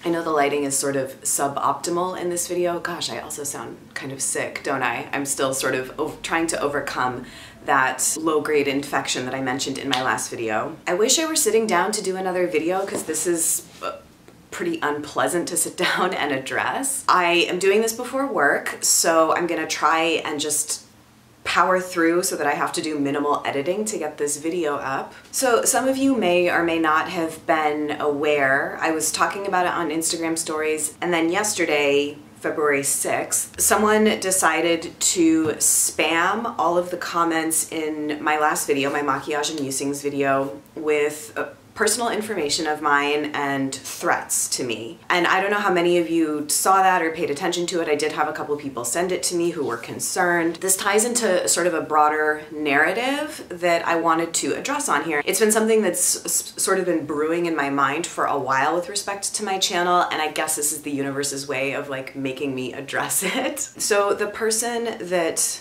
I know the lighting is sort of suboptimal in this video. Gosh, I also sound kind of sick, don't I? I'm still sort of trying to overcome that low-grade infection that I mentioned in my last video. I wish I were sitting down to do another video because this is pretty unpleasant to sit down and address. I am doing this before work, so I'm gonna try and just power through so that I have to do minimal editing to get this video up. So some of you may or may not have been aware. I was talking about it on Instagram stories, and then yesterday, February 6th, someone decided to spam all of the comments in my last video, my maquillage and musings video, with personal information of mine and threats to me. And I don't know how many of you saw that or paid attention to it. I did have a couple of people send it to me who were concerned. This ties into sort of a broader narrative that I wanted to address on here. It's been something that's sort of been brewing in my mind for a while with respect to my channel, and I guess this is the universe's way of like making me address it. So the person that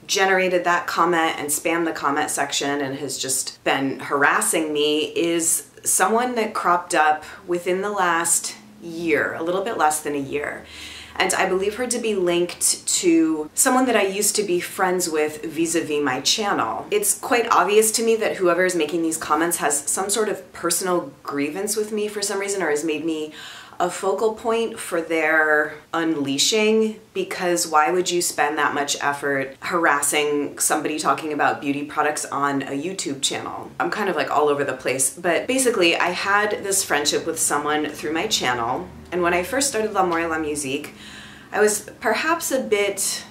generated that comment and spammed the comment section and has just been harassing me is someone that cropped up within the last year, a little bit less than a year. And I believe her to be linked to someone that I used to be friends with vis-a-vis my channel. It's quite obvious to me that whoever is making these comments has some sort of personal grievance with me for some reason, or has made me a focal point for their unleashing, because why would you spend that much effort harassing somebody talking about beauty products on a YouTube channel? I'm kind of like all over the place, but basically I had this friendship with someone through my channel, and when I first started L'Amour et la Musique, I was perhaps a bit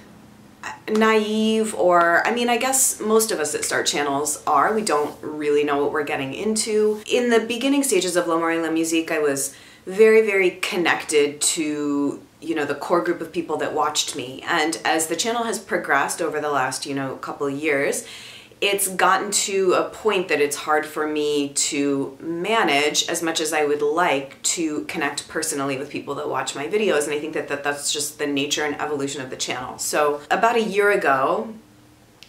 naive, or I mean, I guess most of us that start channels are. We don't really know what we're getting into. In the beginning stages of L'Amour et la Musique, I was very, very connected to, you know, the core group of people that watched me. And as the channel has progressed over the last, you know, couple of years, it's gotten to a point that it's hard for me to manage as much as I would like to connect personally with people that watch my videos. And I think that that's just the nature and evolution of the channel. So about a year ago,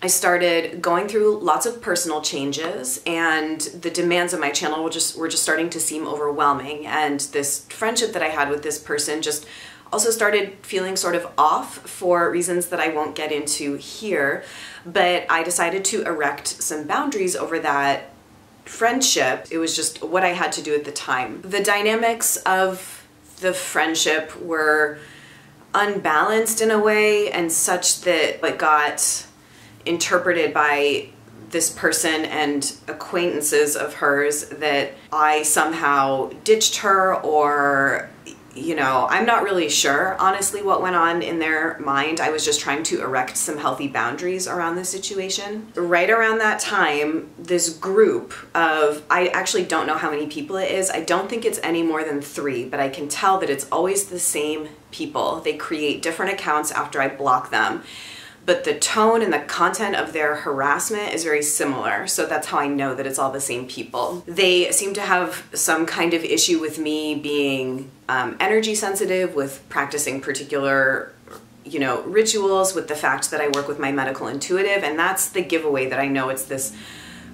I started going through lots of personal changes, and the demands of my channel were just starting to seem overwhelming. And this friendship that I had with this person just also started feeling sort of off for reasons that I won't get into here. But I decided to erect some boundaries over that friendship. It was just what I had to do at the time. The dynamics of the friendship were unbalanced in a way, and such that it got interpreted by this person and acquaintances of hers that I somehow ditched her, or, you know, I'm not really sure honestly what went on in their mind. I was just trying to erect some healthy boundaries around the situation. Right around that time, this group of, I actually don't know how many people it is. I don't think it's any more than 3, but I can tell that it's always the same people. They create different accounts after I block them, but the tone and the content of their harassment is very similar, so that's how I know that it's all the same people. They seem to have some kind of issue with me being energy sensitive, with practicing particular, you know, rituals, with the fact that I work with my medical intuitive, and that's the giveaway that I know it's this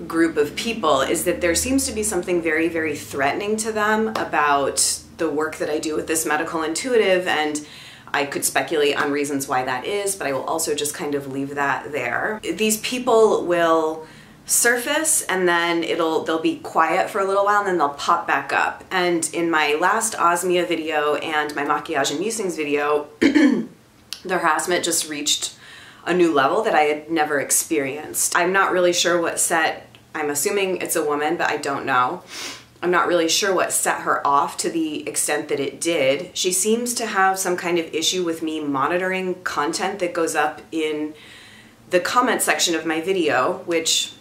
group of people, is that there seems to be something very, very threatening to them about the work that I do with this medical intuitive, and I could speculate on reasons why that is, but I will also just kind of leave that there. These people will surface, and then they'll be quiet for a little while, and then they'll pop back up. And in my last Osmia video and my maquillage and musings video, the harassment just reached a new level that I had never experienced. I'm not really sure what I'm assuming it's a woman, but I don't know. I'm not really sure what set her off to the extent that it did. She seems to have some kind of issue with me monitoring content that goes up in the comment section of my video, which,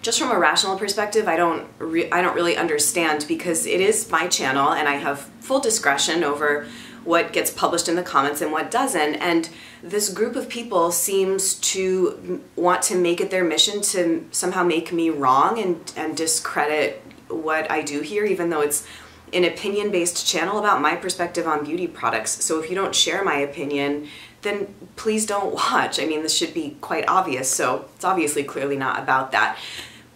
just from a rational perspective, I don't really understand, because it is my channel and I have full discretion over what gets published in the comments and what doesn't. And this group of people seems to want to make it their mission to somehow make me wrong and discredit what I do here, even though it's an opinion-based channel about my perspective on beauty products. So if you don't share my opinion, then please don't watch. I mean, this should be quite obvious, so it's obviously clearly not about that.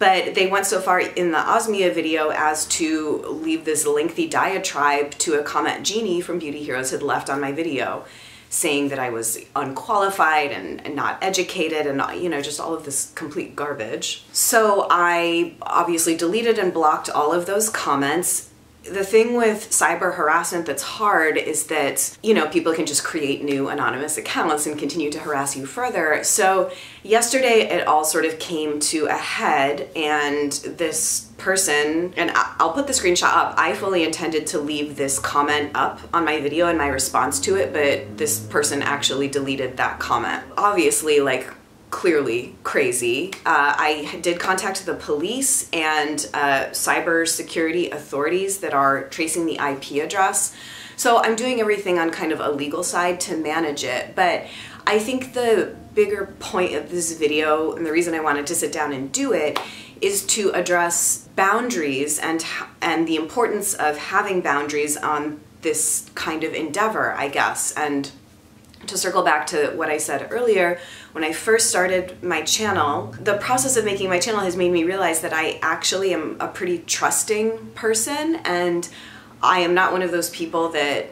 But they went so far in the Osmia video as to leave this lengthy diatribe to a comment Jeannie from Beauty Heroes had left on my video, saying that I was unqualified and not educated and, you know, just all of this complete garbage. So I obviously deleted and blocked all of those comments. The thing with cyber harassment that's hard is that, you know, people can just create new anonymous accounts and continue to harass you further. So yesterday it all sort of came to a head, and this person, and I'll put the screenshot up, I fully intended to leave this comment up on my video and my response to it, but this person actually deleted that comment. Obviously, like, clearly crazy. I did contact the police and cyber security authorities that are tracing the IP address. So I'm doing everything on kind of a legal side to manage it. But I think the bigger point of this video, and the reason I wanted to sit down and do it, is to address boundaries and the importance of having boundaries on this kind of endeavor, I guess. And to circle back to what I said earlier, when I first started my channel, the process of making my channel has made me realize that I actually am a pretty trusting person, and I am not one of those people that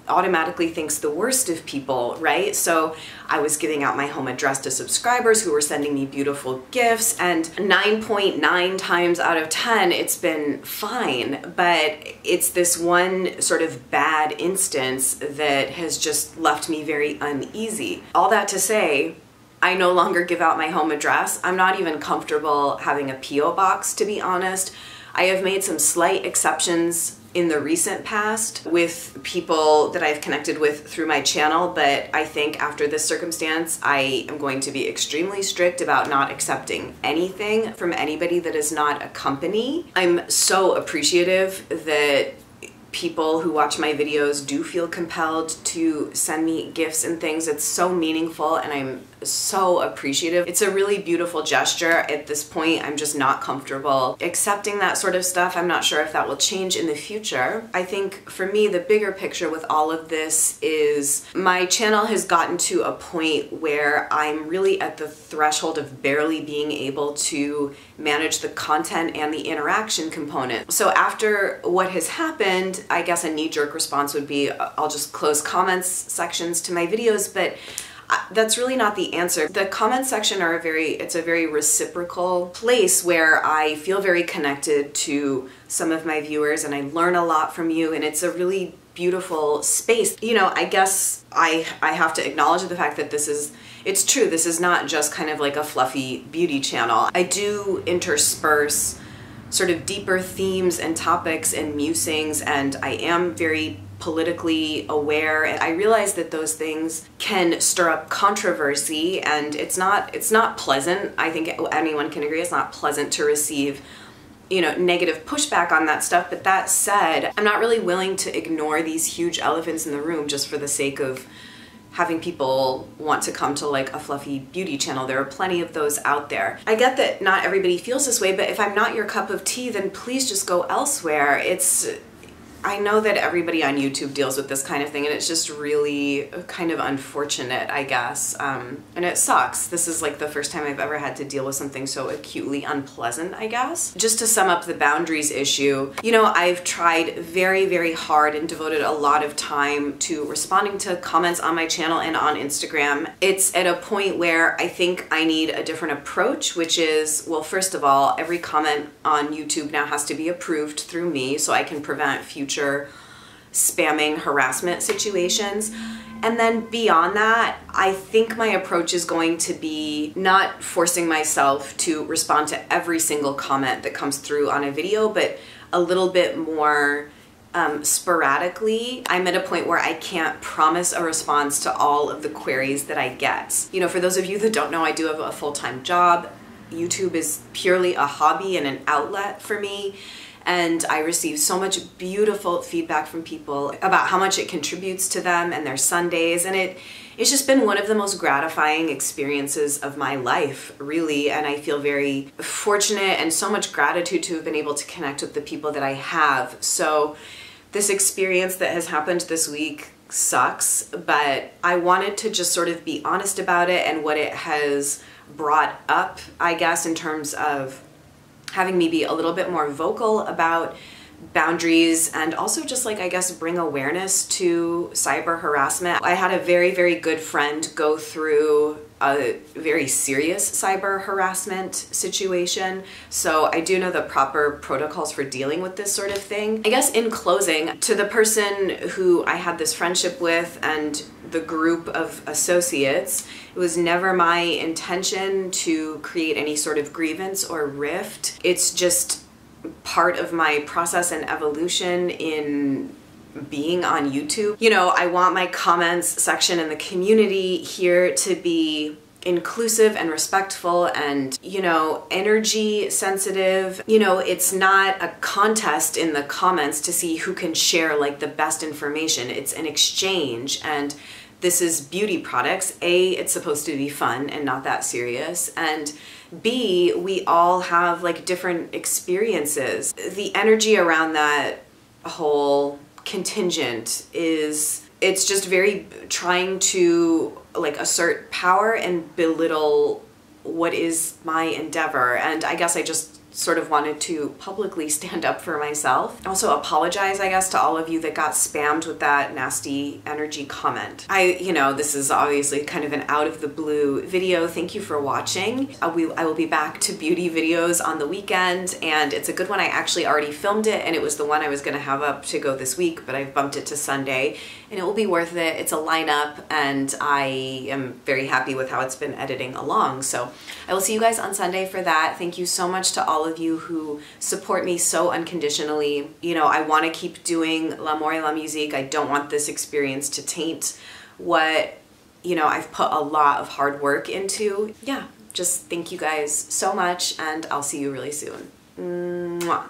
automatically thinks the worst of people, right? So I was giving out my home address to subscribers who were sending me beautiful gifts, and 9.9 times out of 10 it's been fine, but it's this one sort of bad instance that has just left me very uneasy. All that to say, I no longer give out my home address. I'm not even comfortable having a P.O. box, to be honest. I have made some slight exceptions in the recent past with people that I've connected with through my channel, but I think after this circumstance, I am going to be extremely strict about not accepting anything from anybody that is not a company. I'm so appreciative that people who watch my videos do feel compelled to send me gifts and things. It's so meaningful, and I'm so appreciative. It's a really beautiful gesture. At this point, I'm just not comfortable accepting that sort of stuff. I'm not sure if that will change in the future. I think for me, the bigger picture with all of this is my channel has gotten to a point where I'm really at the threshold of barely being able to manage the content and the interaction component. So after what has happened, I guess a knee-jerk response would be I'll just close comments sections to my videos, but that's really not the answer. The comment section are it's a very reciprocal place where I feel very connected to some of my viewers, and I learn a lot from you, and it's a really beautiful space. You know, I guess I have to acknowledge the fact that it's true, this is not just kind of like a fluffy beauty channel. I do intersperse sort of deeper themes and topics and musings, and I am very politically aware, and I realize that those things can stir up controversy, and it's not pleasant. I think anyone can agree it's not pleasant to receive, you know, negative pushback on that stuff. But that said, I'm not really willing to ignore these huge elephants in the room just for the sake of having people want to come to like a fluffy beauty channel. There are plenty of those out there. I get that not everybody feels this way, but if I'm not your cup of tea, then please just go elsewhere. I know that everybody on YouTube deals with this kind of thing, and it's just really kind of unfortunate, I guess. And it sucks. This is like the first time I've ever had to deal with something so acutely unpleasant, I guess. Just to sum up the boundaries issue, you know, I've tried very, very hard and devoted a lot of time to responding to comments on my channel and on Instagram. It's at a point where I think I need a different approach, which is, well, first of all, every comment on YouTube now has to be approved through me so I can prevent future spamming harassment situations. And then beyond that, I think my approach is going to be not forcing myself to respond to every single comment that comes through on a video, but a little bit more sporadically. I'm at a point where I can't promise a response to all of the queries that I get. You know, for those of you that don't know, I do have a full-time job. YouTube is purely a hobby and an outlet for me. And I receive so much beautiful feedback from people about how much it contributes to them and their Sundays. And it's just been one of the most gratifying experiences of my life, really. And I feel very fortunate and so much gratitude to have been able to connect with the people that I have. So this experience that has happened this week sucks, but I wanted to just sort of be honest about it and what it has brought up, I guess, in terms of having me be a little bit more vocal about boundaries and also just like, I guess, bring awareness to cyber harassment. I had a very, very good friend go through a very serious cyber harassment situation, so I do know the proper protocols for dealing with this sort of thing. I guess in closing, to the person who I had this friendship with and the group of associates, it was never my intention to create any sort of grievance or rift. It's just part of my process and evolution in being on YouTube. You know, I want my comments section in the community here to be inclusive and respectful and, you know, energy sensitive. You know, it's not a contest in the comments to see who can share like the best information. It's an exchange, and this is beauty products. A, it's supposed to be fun and not that serious, and B, we all have like different experiences. The energy around that whole contingent is, it's just very trying to like assert power and belittle what is my endeavor. And I guess I just sort of wanted to publicly stand up for myself. Also apologize, I guess, to all of you that got spammed with that nasty energy comment. You know, this is obviously kind of an out of the blue video. Thank you for watching. I will be back to beauty videos on the weekend, and it's a good one. I actually already filmed it, and it was the one I was gonna have up to go this week, but I've bumped it to Sunday, and it will be worth it. It's a lineup, and I am very happy with how it's been editing along. So I will see you guys on Sunday for that. Thank you so much to all of you who support me so unconditionally. You know, I want to keep doing L'amour et la musique. I don't want this experience to taint what, you know, I've put a lot of hard work into. Yeah, just thank you guys so much, and I'll see you really soon. Mwah.